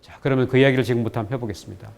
자, 그러면 그 이야기를 지금부터 한번 해보겠습니다.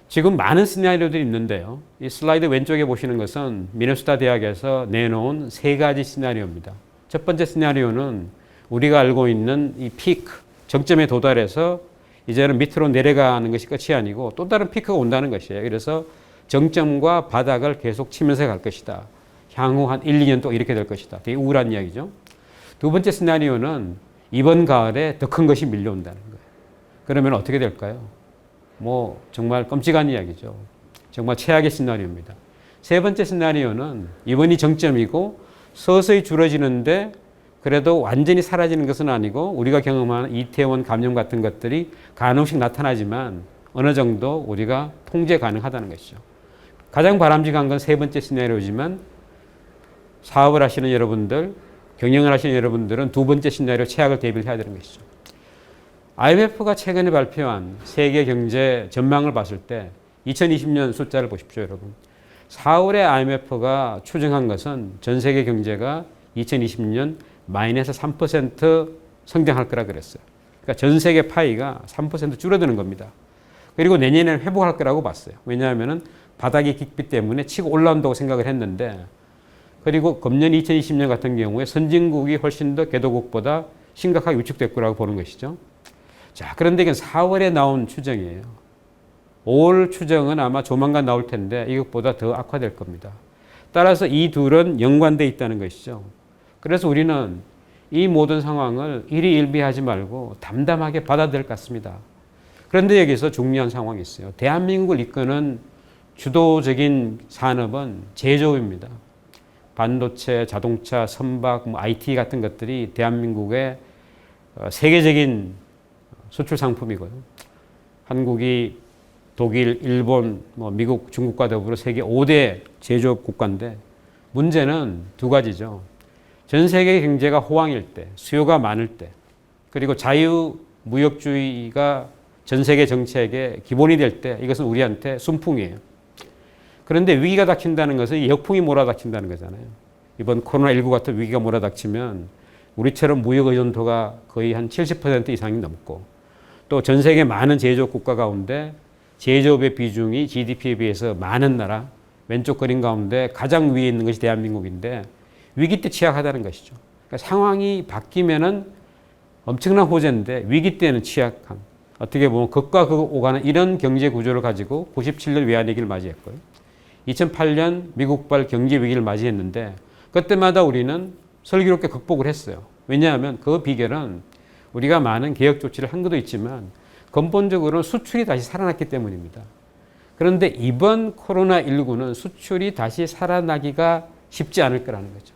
지금 많은 시나리오들이 있는데요. 이 슬라이드 왼쪽에 보시는 것은 미네소타 대학에서 내놓은 3가지 시나리오입니다. 첫 번째 시나리오는 우리가 알고 있는 이 피크, 정점에 도달해서 이제는 밑으로 내려가는 것이 끝이 아니고 또 다른 피크가 온다는 것이에요. 그래서 정점과 바닥을 계속 치면서 갈 것이다. 향후 한 1, 2년 동안 이렇게 될 것이다. 되게 우울한 이야기죠. 두 번째 시나리오는 이번 가을에 더 큰 것이 밀려온다는 거예요. 그러면 어떻게 될까요? 뭐 정말 끔찍한 이야기죠. 정말 최악의 시나리오입니다. 세 번째 시나리오는 이번이 정점이고 서서히 줄어지는데 그래도 완전히 사라지는 것은 아니고 우리가 경험하는 이태원 감염 같은 것들이 간혹씩 나타나지만 어느 정도 우리가 통제 가능하다는 것이죠. 가장 바람직한 건 세 번째 시나리오지만 사업을 하시는 여러분들, 경영을 하시는 여러분들은 두 번째 시나리오 최악을 대비를 해야 되는 것이죠. IMF가 최근에 발표한 세계 경제 전망을 봤을 때 2020년 숫자를 보십시오, 여러분. 4월에 IMF가 추정한 것은 전 세계 경제가 2020년 마이너스 3% 성장할 거라 그랬어요. 그러니까 전 세계 파이가 3% 줄어드는 겁니다. 그리고 내년에는 회복할 거라고 봤어요. 왜냐하면 바닥이 깊기 때문에 치고 올라온다고 생각을 했는데 그리고 금년 2020년 같은 경우에 선진국이 훨씬 더 개도국보다 심각하게 위축될 거라고 보는 것이죠. 자, 그런데 이건 4월에 나온 추정이에요. 5월 추정은 아마 조만간 나올 텐데 이것보다 더 악화될 겁니다. 따라서 이 둘은 연관되어 있다는 것이죠. 그래서 우리는 이 모든 상황을 일희일비하지 말고 담담하게 받아들일 것 같습니다. 그런데 여기서 중요한 상황이 있어요. 대한민국을 이끄는 주도적인 산업은 제조업입니다. 반도체, 자동차, 선박, IT 같은 것들이 대한민국의 세계적인 수출 상품이고요. 한국이 독일, 일본, 미국, 중국과 더불어 세계 5대 제조업 국가인데 문제는 두 가지죠. 전 세계 경제가 호황일 때, 수요가 많을 때, 그리고 자유무역주의가 전 세계 정책의 기본이 될 때 이것은 우리한테 순풍이에요. 그런데 위기가 닥친다는 것은 역풍이 몰아닥친다는 거잖아요. 이번 코로나19 같은 위기가 몰아닥치면 우리처럼 무역 의존도가 거의 한 70% 이상이 넘고 또 전 세계 많은 제조업 국가 가운데 제조업의 비중이 GDP에 비해서 많은 나라, 왼쪽 그림 가운데 가장 위에 있는 것이 대한민국인데 위기 때 취약하다는 것이죠. 그러니까 상황이 바뀌면은 엄청난 호재인데 위기 때는 취약한, 어떻게 보면 극과 극 오가는 이런 경제 구조를 가지고 97년 외환위기를 맞이했고요. 2008년 미국발 경제 위기를 맞이했는데 그때마다 우리는 슬기롭게 극복을 했어요. 왜냐하면 그 비결은 우리가 많은 개혁 조치를 한 것도 있지만 근본적으로 수출이 다시 살아났기 때문입니다. 그런데 이번 코로나19는 수출이 다시 살아나기가 쉽지 않을 거라는 거죠.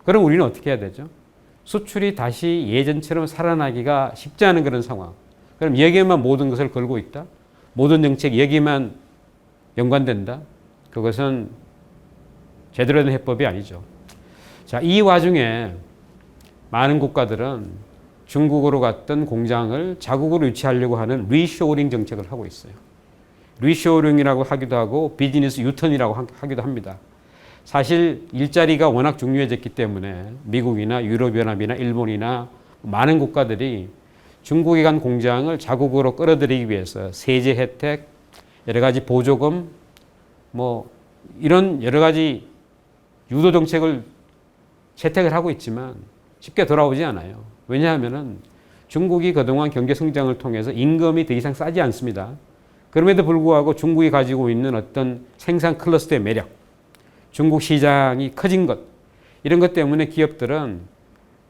그럼 우리는 어떻게 해야 되죠? 수출이 다시 예전처럼 살아나기가 쉽지 않은 그런 상황. 그럼 여기에만 모든 것을 걸고 있다? 모든 정책이 여기만 연관된다? 그것은 제대로 된 해법이 아니죠. 자, 이 와중에 많은 국가들은 중국으로 갔던 공장을 자국으로 유치하려고 하는 리쇼어링 정책을 하고 있어요. 리쇼어링이라고 하기도 하고 비즈니스 유턴이라고 하기도 합니다. 사실 일자리가 워낙 중요해졌기 때문에 미국이나 유럽연합이나 일본이나 많은 국가들이 중국에 간 공장을 자국으로 끌어들이기 위해서 세제 혜택, 여러 가지 보조금, 이런 여러 가지 유도 정책을 채택을 하고 있지만 쉽게 돌아오지 않아요. 왜냐하면 중국이 그동안 경제 성장을 통해서 임금이 더 이상 싸지 않습니다. 그럼에도 불구하고 중국이 가지고 있는 어떤 생산 클러스터의 매력, 중국 시장이 커진 것, 이런 것 때문에 기업들은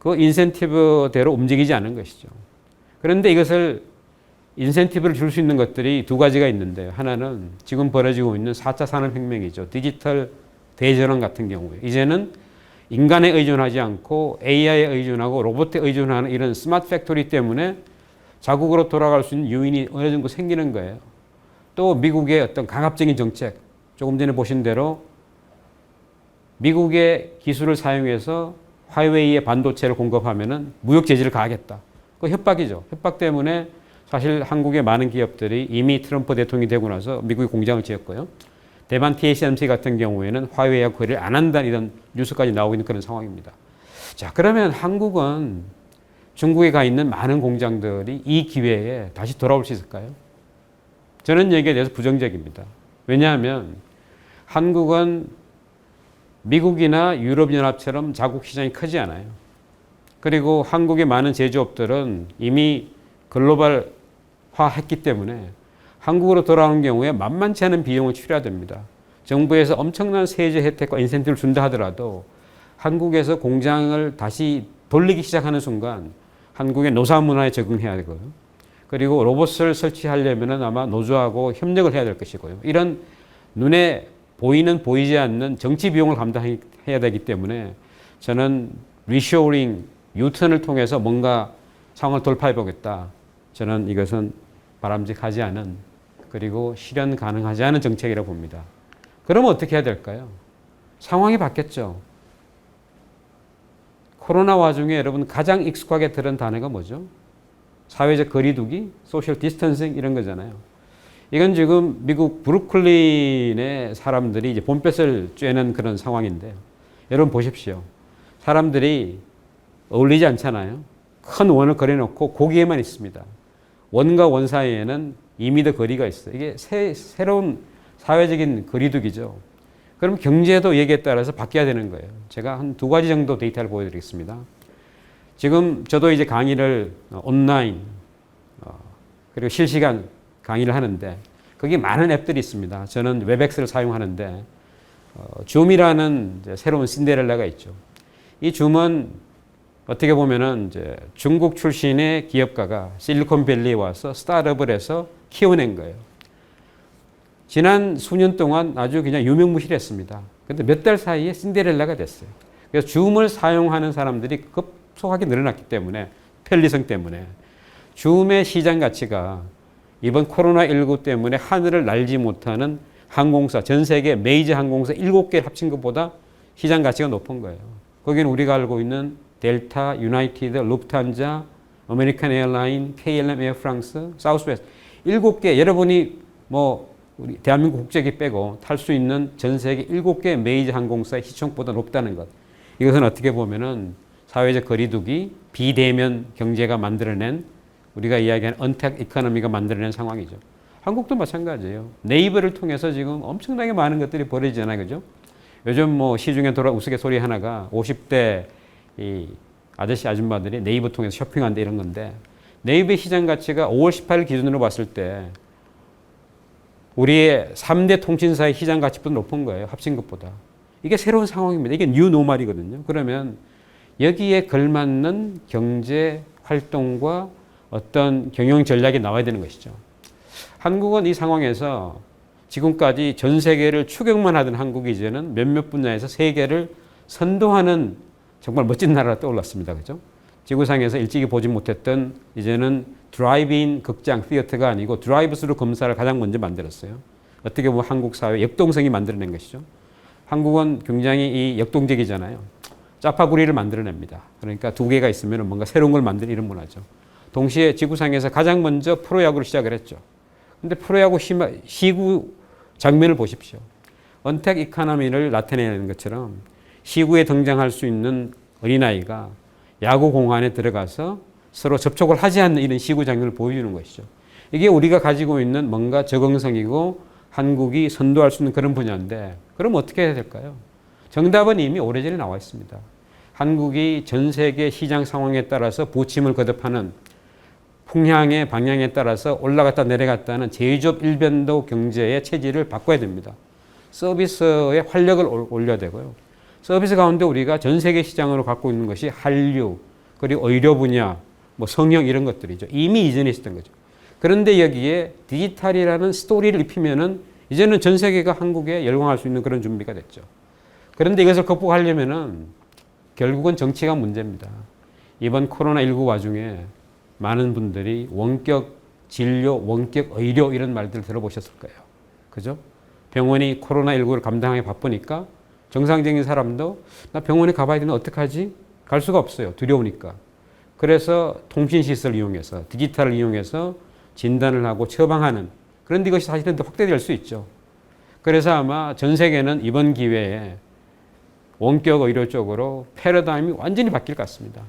그 인센티브대로 움직이지 않는 것이죠. 그런데 이것을 인센티브를 줄 수 있는 것들이 두 가지가 있는데 하나는 지금 벌어지고 있는 4차 산업혁명이죠. 디지털 대전환 같은 경우에 이제는 인간에 의존하지 않고 AI에 의존하고 로봇에 의존하는 이런 스마트 팩토리 때문에 자국으로 돌아갈 수 있는 요인이 어느 정도 생기는 거예요. 또 미국의 어떤 강압적인 정책, 조금 전에 보신 대로 미국의 기술을 사용해서 화웨이의 반도체를 공급하면은 무역 제재를 가하겠다. 그 협박이죠. 협박 때문에 사실 한국의 많은 기업들이 이미 트럼프 대통령이 되고 나서 미국에 공장을 지었고요. 대만 TSMC 같은 경우에는 화웨이와 거래를 안 한다는 이런 뉴스까지 나오고 있는 그런 상황입니다. 자, 그러면 한국은 중국에 가 있는 많은 공장들이 이 기회에 다시 돌아올 수 있을까요? 저는 여기에 대해서 부정적입니다. 왜냐하면 한국은 미국이나 유럽연합처럼 자국 시장이 크지 않아요. 그리고 한국의 많은 제조업들은 이미 글로벌화했기 때문에 한국으로 돌아오는 경우에 만만치 않은 비용을 치러야 됩니다. 정부에서 엄청난 세제 혜택과 인센티브를 준다 하더라도 한국에서 공장을 다시 돌리기 시작하는 순간 한국의 노사 문화에 적응해야 되고요. 그리고 로봇을 설치하려면 아마 노조하고 협력을 해야 될 것이고요. 이런 눈에 보이는 보이지 않는 정치 비용을 감당해야 되기 때문에 저는 리쇼어링, 유턴을 통해서 뭔가 상황을 돌파해 보겠다. 저는 이것은 바람직하지 않은 그리고 실현 가능하지 않은 정책이라고 봅니다. 그러면 어떻게 해야 될까요? 상황이 바뀌었죠. 코로나 와중에 여러분 가장 익숙하게 들은 단어가 뭐죠? 사회적 거리두기, 소셜 디스턴싱 이런 거잖아요. 이건 지금 미국 브루클린의 사람들이 이제 봄볕을 쬐는 그런 상황인데 여러분 보십시오. 사람들이 어울리지 않잖아요. 큰 원을 그려놓고 거기에만 있습니다. 원과 원 사이에는 2m 거리가 있어요. 이게 새로운 사회적인 거리두기죠. 그럼 경제도 여기에 따라서 바뀌어야 되는 거예요. 제가 한 2가지 정도 데이터를 보여드리겠습니다. 지금 저도 이제 강의를 온라인 그리고 실시간 강의를 하는데 거기 많은 앱들이 있습니다. 저는 웹엑스를 사용하는데 줌이라는 이제 새로운 신데렐라가 있죠. 이 줌은 어떻게 보면은 이제 중국 출신의 기업가가 실리콘밸리에 와서 스타트업을 해서 키워낸 거예요. 지난 수년 동안 아주 그냥 유명무실했습니다. 근데 몇 달 사이에 신데렐라가 됐어요. 그래서 줌을 사용하는 사람들이 급속하게 늘어났기 때문에 편리성 때문에 줌의 시장 가치가 이번 코로나19 때문에 하늘을 날지 못하는 항공사, 전 세계 메이저 항공사 7개 합친 것보다 시장 가치가 높은 거예요. 거기는 우리가 알고 있는 델타, 유나이티드, 루프탄자, 아메리칸 에어라인, KLM 에어프랑스, 사우스웨스트 7개 여러분이 뭐 우리 대한민국 국적이 빼고 탈 수 있는 전 세계 7개 메이저 항공사의 시총보다 높다는 것. 이것은 어떻게 보면은 사회적 거리두기, 비대면 경제가 만들어낸 우리가 이야기하는 언택 이코노미가 만들어낸 상황이죠. 한국도 마찬가지예요. 네이버를 통해서 지금 엄청나게 많은 것들이 벌어지잖아요. 그죠? 요즘 뭐 시중에 돌아 우스갯소리 하나가 50대 이 아저씨 아줌마들이 네이버 통해서 쇼핑한다 이런 건데 네이버 시장 가치가 5월 18일 기준으로 봤을 때 우리의 3대 통신사의 시장 가치보다 높은 거예요. 합친 것보다. 이게 새로운 상황입니다. 이게 뉴 노멀이거든요. 그러면 여기에 걸맞는 경제 활동과 어떤 경영 전략이 나와야 되는 것이죠. 한국은 이 상황에서 지금까지 전 세계를 추격만 하던 한국이 이제는 몇몇 분야에서 세계를 선도하는 정말 멋진 나라가 떠올랐습니다. 그죠? 지구상에서 일찍이 보지 못했던 이제는 드라이브인 극장, 시어터가 아니고 드라이브스루 검사를 가장 먼저 만들었어요. 어떻게 보면 한국 사회 역동성이 만들어낸 것이죠. 한국은 굉장히 이 역동적이잖아요. 짜파구리를 만들어냅니다. 그러니까 2개가 있으면 뭔가 새로운 걸 만드는 이런 문화죠. 동시에 지구상에서 가장 먼저 프로야구를 시작을 했죠. 근데 프로야구 시구 장면을 보십시오. 언택 이코노미를 나타내는 것처럼 시구에 등장할 수 있는 어린아이가 야구 공간에 들어가서 서로 접촉을 하지 않는 이런 시구 장면을 보여주는 것이죠. 이게 우리가 가지고 있는 뭔가 적응성이고 한국이 선도할 수 있는 그런 분야인데 그럼 어떻게 해야 될까요? 정답은 이미 오래전에 나와 있습니다. 한국이 전 세계 시장 상황에 따라서 부침을 거듭하는 풍향의 방향에 따라서 올라갔다 내려갔다는 제조업 일변도 경제의 체질을 바꿔야 됩니다. 서비스에 활력을 올려야 되고요. 서비스 가운데 우리가 전 세계 시장으로 갖고 있는 것이 한류, 그리고 의료 분야, 뭐 성형 이런 것들이죠. 이미 이전에 있었던 거죠. 그런데 여기에 디지털이라는 스토리를 입히면은 이제는 전 세계가 한국에 열광할 수 있는 그런 준비가 됐죠. 그런데 이것을 극복하려면은 결국은 정치가 문제입니다. 이번 코로나19 와중에 많은 분들이 원격 진료, 원격 의료 이런 말들 들어보셨을 거예요. 그죠? 병원이 코로나19를 감당하기 바쁘니까 정상적인 사람도 나 병원에 가봐야 되는데 어떡하지? 갈 수가 없어요. 두려우니까. 그래서 통신시설을 이용해서 디지털을 이용해서 진단을 하고 처방하는 그런데 이것이 사실은 더 확대될 수 있죠. 그래서 아마 전 세계는 이번 기회에 원격 의료 쪽으로 패러다임이 완전히 바뀔 것 같습니다.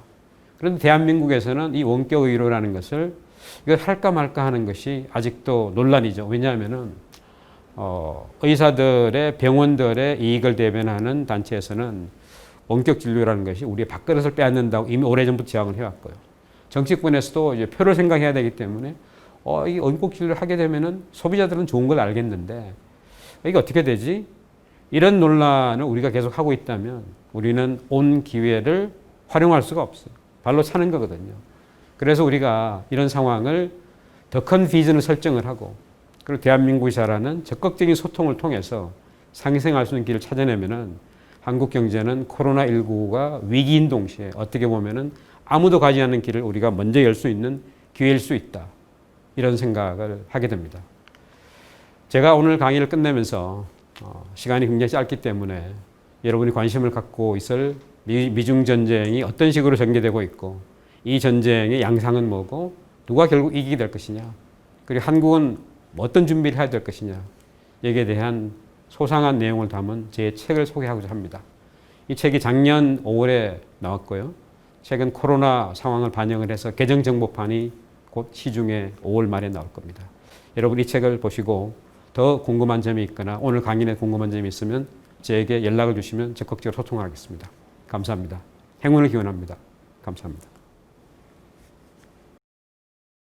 그런데 대한민국에서는 이 원격 의료라는 것을 이걸 할까 말까 하는 것이 아직도 논란이죠. 왜냐하면은 의사들의 병원들의 이익을 대변하는 단체에서는 원격 진료라는 것이 우리의 밥그릇을 빼앗는다고 이미 오래전부터 지적을 해왔고요. 정치권에서도 이제 표를 생각해야 되기 때문에 이 원격 진료를 하게 되면은 소비자들은 좋은 걸 알겠는데 이게 어떻게 되지? 이런 논란을 우리가 계속 하고 있다면 우리는 온 기회를 활용할 수가 없어요. 발로 차는 거거든요. 그래서 우리가 이런 상황을 더 큰 비전을 설정을 하고 그리고 대한민국이 잘하는 적극적인 소통을 통해서 상생할 수 있는 길을 찾아내면은 한국 경제는 코로나19가 위기인 동시에 어떻게 보면은 아무도 가지 않는 길을 우리가 먼저 열 수 있는 기회일 수 있다. 이런 생각을 하게 됩니다. 제가 오늘 강의를 끝내면서 시간이 굉장히 짧기 때문에 여러분이 관심을 갖고 있을 미중 전쟁이 어떤 식으로 전개되고 있고 이 전쟁의 양상은 뭐고 누가 결국 이기게 될 것이냐 그리고 한국은 어떤 준비를 해야 될 것이냐 여기에 대한 소상한 내용을 담은 제 책을 소개하고자 합니다. 이 책이 작년 5월에 나왔고요. 최근 코로나 상황을 반영을 해서 개정 정보판이 곧 시중에 5월 말에 나올 겁니다. 여러분 이 책을 보시고 더 궁금한 점이 있거나 오늘 강의에 궁금한 점이 있으면 저에게 연락을 주시면 적극적으로 소통하겠습니다. 감사합니다. 행운을 기원합니다. 감사합니다.